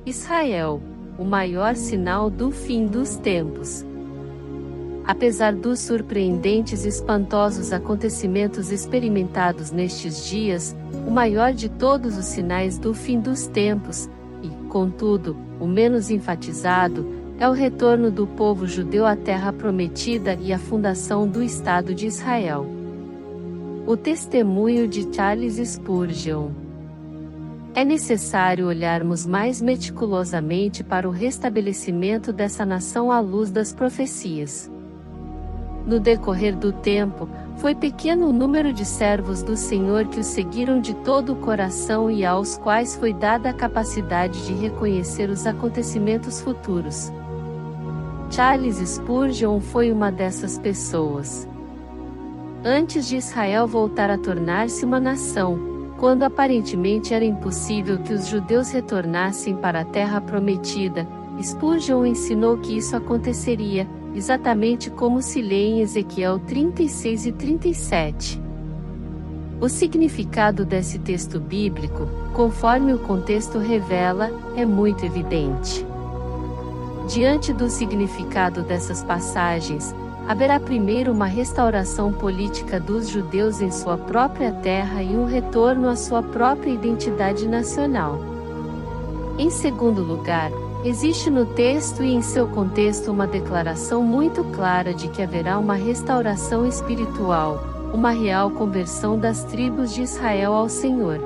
Israel, o maior sinal do fim dos tempos. Apesar dos surpreendentes e espantosos acontecimentos experimentados nestes dias, o maior de todos os sinais do fim dos tempos, e, contudo, o menos enfatizado, é o retorno do povo judeu à terra prometida e a fundação do Estado de Israel. O testemunho de Charles Spurgeon. É necessário olharmos mais meticulosamente para o restabelecimento dessa nação à luz das profecias. No decorrer do tempo, foi pequeno o número de servos do Senhor que o seguiram de todo o coração e aos quais foi dada a capacidade de reconhecer os acontecimentos futuros. Charles Spurgeon foi uma dessas pessoas. Antes de Israel voltar a tornar-se uma nação, quando aparentemente era impossível que os judeus retornassem para a terra prometida, Spurgeon ensinou que isso aconteceria, exatamente como se lê em Ezequiel 36 e 37. O significado desse texto bíblico, conforme o contexto revela, é muito evidente. Diante do significado dessas passagens, haverá primeiro uma restauração política dos judeus em sua própria terra e um retorno à sua própria identidade nacional. Em segundo lugar, existe no texto e em seu contexto uma declaração muito clara de que haverá uma restauração espiritual, uma real conversão das tribos de Israel ao Senhor.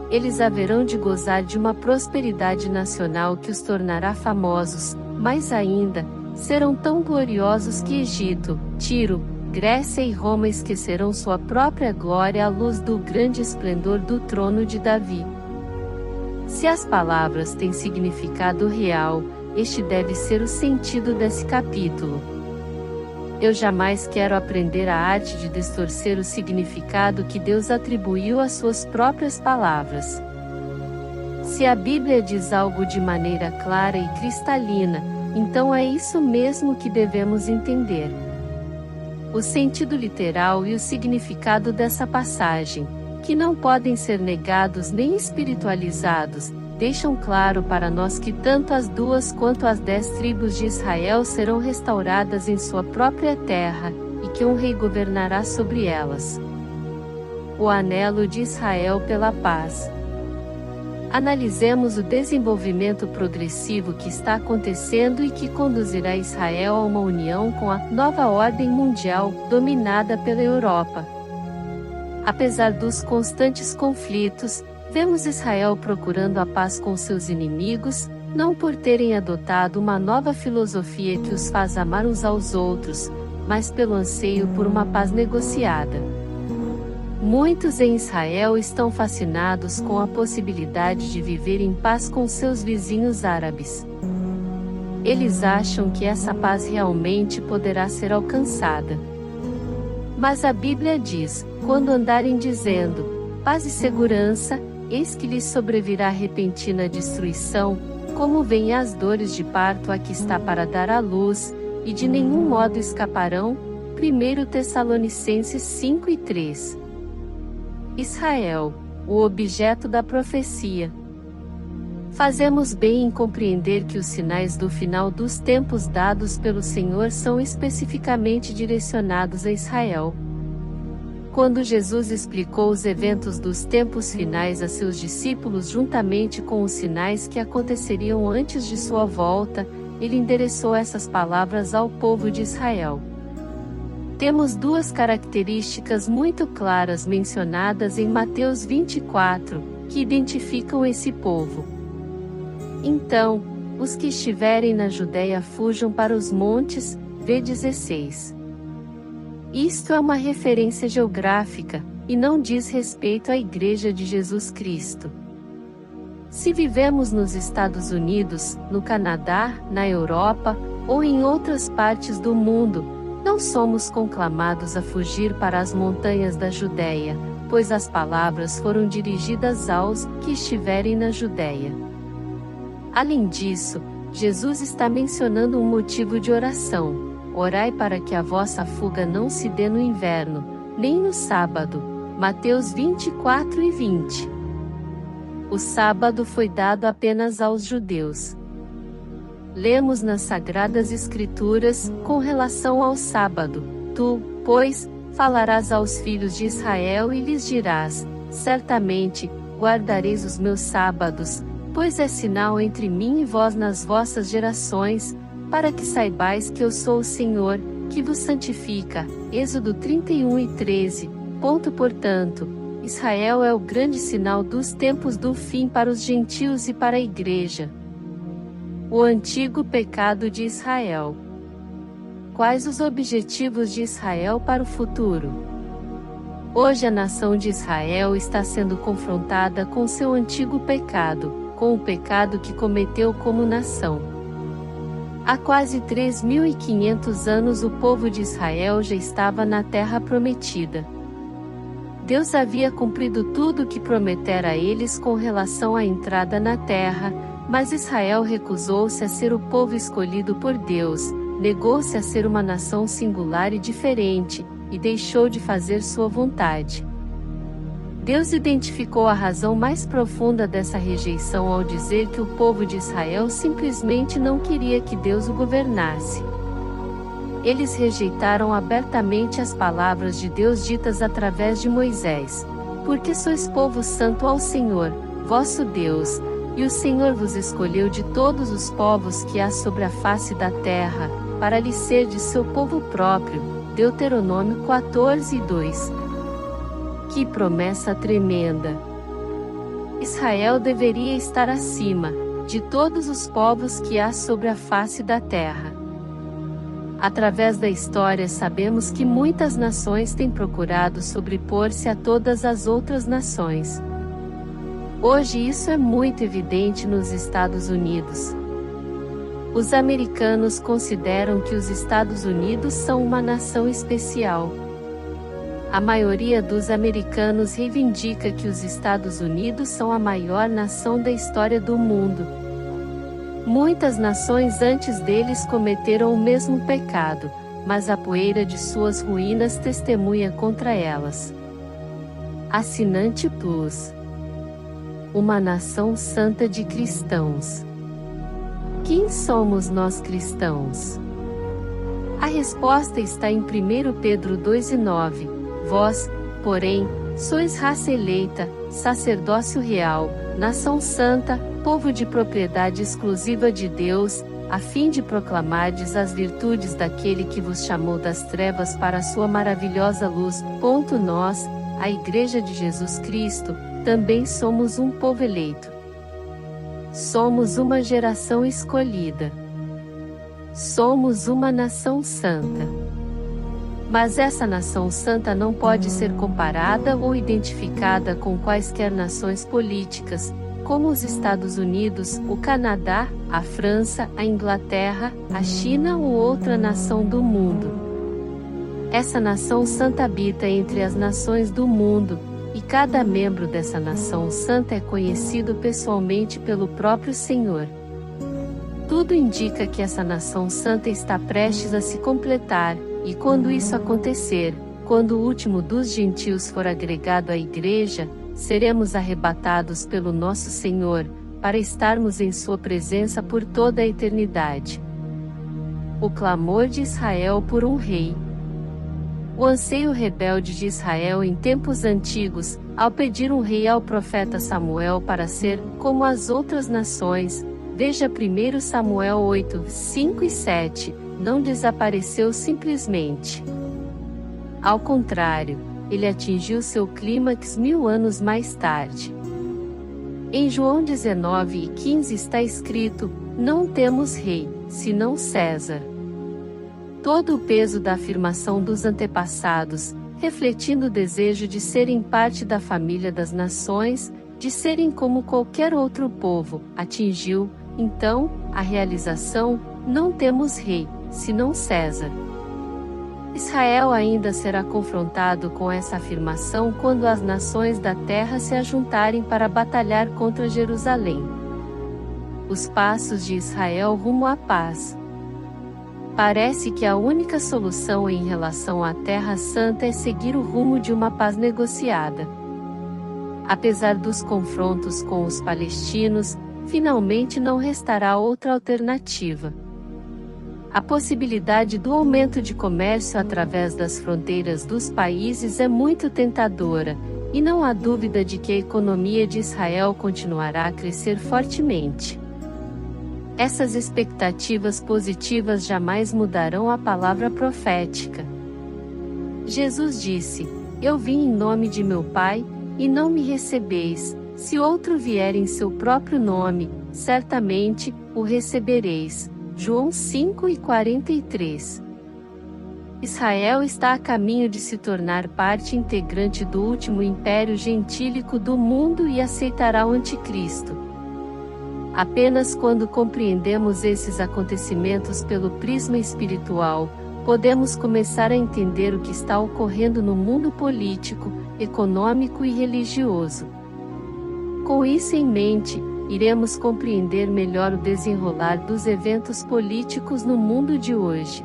Eles haverão de gozar de uma prosperidade nacional que os tornará famosos, mais ainda, serão tão gloriosos que Egito, Tiro, Grécia e Roma esquecerão sua própria glória à luz do grande esplendor do trono de Davi. Se as palavras têm significado real, este deve ser o sentido desse capítulo. Eu jamais quero aprender a arte de distorcer o significado que Deus atribuiu às suas próprias palavras. Se a Bíblia diz algo de maneira clara e cristalina, então é isso mesmo que devemos entender. O sentido literal e o significado dessa passagem, que não podem ser negados nem espiritualizados, deixam claro para nós que tanto as 2 quanto as 10 tribos de Israel serão restauradas em sua própria terra, e que um rei governará sobre elas. O anelo de Israel pela paz. Analisemos o desenvolvimento progressivo que está acontecendo e que conduzirá Israel a uma união com a nova ordem mundial, dominada pela Europa. Apesar dos constantes conflitos, vemos Israel procurando a paz com seus inimigos, não por terem adotado uma nova filosofia que os faz amar uns aos outros, mas pelo anseio por uma paz negociada. Muitos em Israel estão fascinados com a possibilidade de viver em paz com seus vizinhos árabes. Eles acham que essa paz realmente poderá ser alcançada. Mas a Bíblia diz, quando andarem dizendo, paz e segurança, eis que lhes sobrevirá repentina destruição, como vêm as dores de parto a que está para dar à luz, e de nenhum modo escaparão. 1 Tessalonicenses 5 e 3. Israel, o objeto da profecia. Fazemos bem em compreender que os sinais do final dos tempos dados pelo Senhor são especificamente direcionados a Israel. Quando Jesus explicou os eventos dos tempos finais a seus discípulos juntamente com os sinais que aconteceriam antes de sua volta, ele endereçou essas palavras ao povo de Israel. Temos 2 características muito claras mencionadas em Mateus 24, que identificam esse povo. Então, os que estiverem na Judéia fujam para os montes, v 16. Isto é uma referência geográfica, e não diz respeito à Igreja de Jesus Cristo. Se vivemos nos Estados Unidos, no Canadá, na Europa, ou em outras partes do mundo, não somos conclamados a fugir para as montanhas da Judéia, pois as palavras foram dirigidas aos que estiverem na Judéia. Além disso, Jesus está mencionando um motivo de oração: orai para que a vossa fuga não se dê no inverno, nem no sábado. Mateus 24 e 20. o sábado foi dado apenas aos judeus. Lemos nas Sagradas Escrituras, com relação ao sábado: Tu, pois, falarás aos filhos de Israel e lhes dirás: certamente, guardareis os meus sábados, pois é sinal entre mim e vós nas vossas gerações, para que saibais que eu sou o Senhor, que vos santifica. Êxodo 31:13. Portanto, Israel é o grande sinal dos tempos do fim para os gentios e para a Igreja. O antigo pecado de Israel. Quais os objetivos de Israel para o futuro? Hoje a nação de Israel está sendo confrontada com seu antigo pecado, com o pecado que cometeu como nação. Há quase 3.500 anos o povo de Israel já estava na terra prometida. Deus havia cumprido tudo o que prometera a eles com relação à entrada na terra, mas Israel recusou-se a ser o povo escolhido por Deus, negou-se a ser uma nação singular e diferente, e deixou de fazer sua vontade. Deus identificou a razão mais profunda dessa rejeição ao dizer que o povo de Israel simplesmente não queria que Deus o governasse. Eles rejeitaram abertamente as palavras de Deus ditas através de Moisés: porque sois povo santo ao Senhor, vosso Deus, e o Senhor vos escolheu de todos os povos que há sobre a face da terra, para lhe serdes seu povo próprio. Deuteronômio 14:2. Que promessa tremenda! Israel deveria estar acima de todos os povos que há sobre a face da terra. Através da história sabemos que muitas nações têm procurado sobrepor-se a todas as outras nações. Hoje isso é muito evidente nos Estados Unidos. Os americanos consideram que os Estados Unidos são uma nação especial. A maioria dos americanos reivindica que os Estados Unidos são a maior nação da história do mundo. Muitas nações antes deles cometeram o mesmo pecado, mas a poeira de suas ruínas testemunha contra elas. Assinante Plus. Uma nação santa de cristãos. Quem somos nós cristãos? A resposta está em 1 Pedro 2:9. Vós, porém, sois raça eleita, sacerdócio real, nação santa, povo de propriedade exclusiva de Deus, a fim de proclamardes as virtudes daquele que vos chamou das trevas para a sua maravilhosa luz. Nós, a Igreja de Jesus Cristo, também somos um povo eleito. Somos uma geração escolhida. Somos uma nação santa. Mas essa nação santa não pode ser comparada ou identificada com quaisquer nações políticas, como os Estados Unidos, o Canadá, a França, a Inglaterra, a China ou outra nação do mundo. Essa nação santa habita entre as nações do mundo, e cada membro dessa nação santa é conhecido pessoalmente pelo próprio Senhor. Tudo indica que essa nação santa está prestes a se completar, e quando isso acontecer, quando o último dos gentios for agregado à Igreja, seremos arrebatados pelo nosso Senhor, para estarmos em sua presença por toda a eternidade. O clamor de Israel por um rei. O anseio rebelde de Israel em tempos antigos, ao pedir um rei ao profeta Samuel para ser como as outras nações, veja 1 Samuel 8:5 e 7, não desapareceu simplesmente. Ao contrário, ele atingiu seu clímax 1000 anos mais tarde. Em João 19:15 está escrito: não temos rei, senão César. Todo o peso da afirmação dos antepassados, refletindo o desejo de serem parte da família das nações, de serem como qualquer outro povo, atingiu, então, a realização: não temos rei, senão César. Israel ainda será confrontado com essa afirmação quando as nações da terra se ajuntarem para batalhar contra Jerusalém. Os passos de Israel rumo à paz. Parece que a única solução em relação à Terra Santa é seguir o rumo de uma paz negociada. Apesar dos confrontos com os palestinos, finalmente não restará outra alternativa. A possibilidade do aumento de comércio através das fronteiras dos países é muito tentadora, e não há dúvida de que a economia de Israel continuará a crescer fortemente. Essas expectativas positivas jamais mudarão a palavra profética. Jesus disse: "Eu vim em nome de meu Pai, e não me recebeis. Se outro vier em seu próprio nome, certamente o recebereis." João 5:43. Israel está a caminho de se tornar parte integrante do último império gentílico do mundo e aceitará o anticristo. Apenas quando compreendemos esses acontecimentos pelo prisma espiritual, podemos começar a entender o que está ocorrendo no mundo político, econômico e religioso. Com isso em mente, iremos compreender melhor o desenrolar dos eventos políticos no mundo de hoje.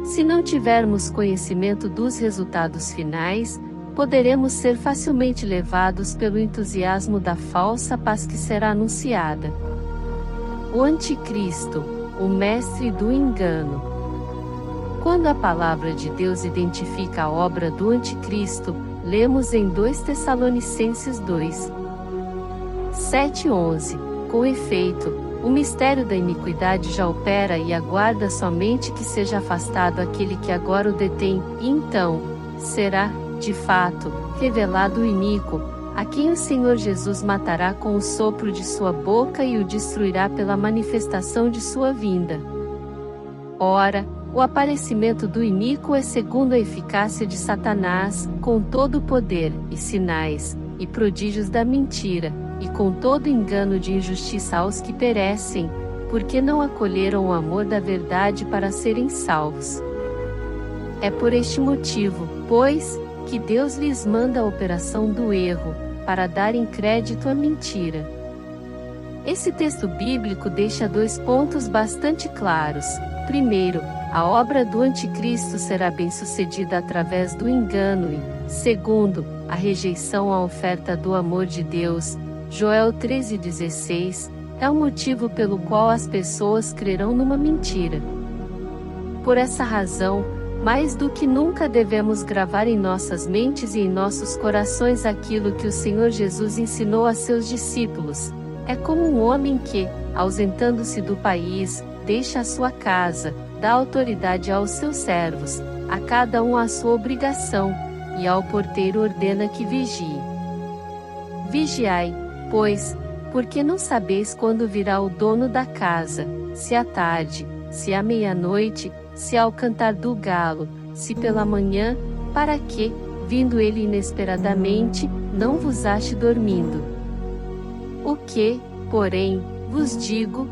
Se não tivermos conhecimento dos resultados finais, poderemos ser facilmente levados pelo entusiasmo da falsa paz que será anunciada. O Anticristo, o mestre do engano. Quando a palavra de Deus identifica a obra do Anticristo, lemos em 2 Tessalonicenses 2, 7-11, com efeito, o mistério da iniquidade já opera e aguarda somente que seja afastado aquele que agora o detém, e então, será, de fato, revelado o iníquo, a quem o Senhor Jesus matará com o sopro de sua boca e o destruirá pela manifestação de sua vinda. Ora, o aparecimento do iníquo é segundo a eficácia de Satanás, com todo o poder, e sinais, e prodígios da mentira, e com todo engano de injustiça aos que perecem, porque não acolheram o amor da verdade para serem salvos. É por este motivo, pois, que Deus lhes manda a operação do erro, para darem crédito à mentira. Esse texto bíblico deixa 2 pontos bastante claros. Primeiro, a obra do anticristo será bem-sucedida através do engano e, segundo, a rejeição à oferta do amor de Deus, Joel 13,16, é o motivo pelo qual as pessoas crerão numa mentira. Por essa razão, mais do que nunca devemos gravar em nossas mentes e em nossos corações aquilo que o Senhor Jesus ensinou a seus discípulos. É como um homem que, ausentando-se do país, deixa a sua casa, dá autoridade aos seus servos, a cada um a sua obrigação, e ao porteiro ordena que vigie. Vigiai, pois, porque não sabeis quando virá o dono da casa, se à tarde, se à meia-noite, se ao cantar do galo, se pela manhã, para que, vindo ele inesperadamente, não vos ache dormindo. O que, porém, vos digo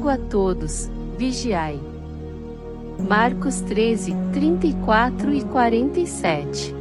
a todos, vigiai. Marcos 13, 34 e 47.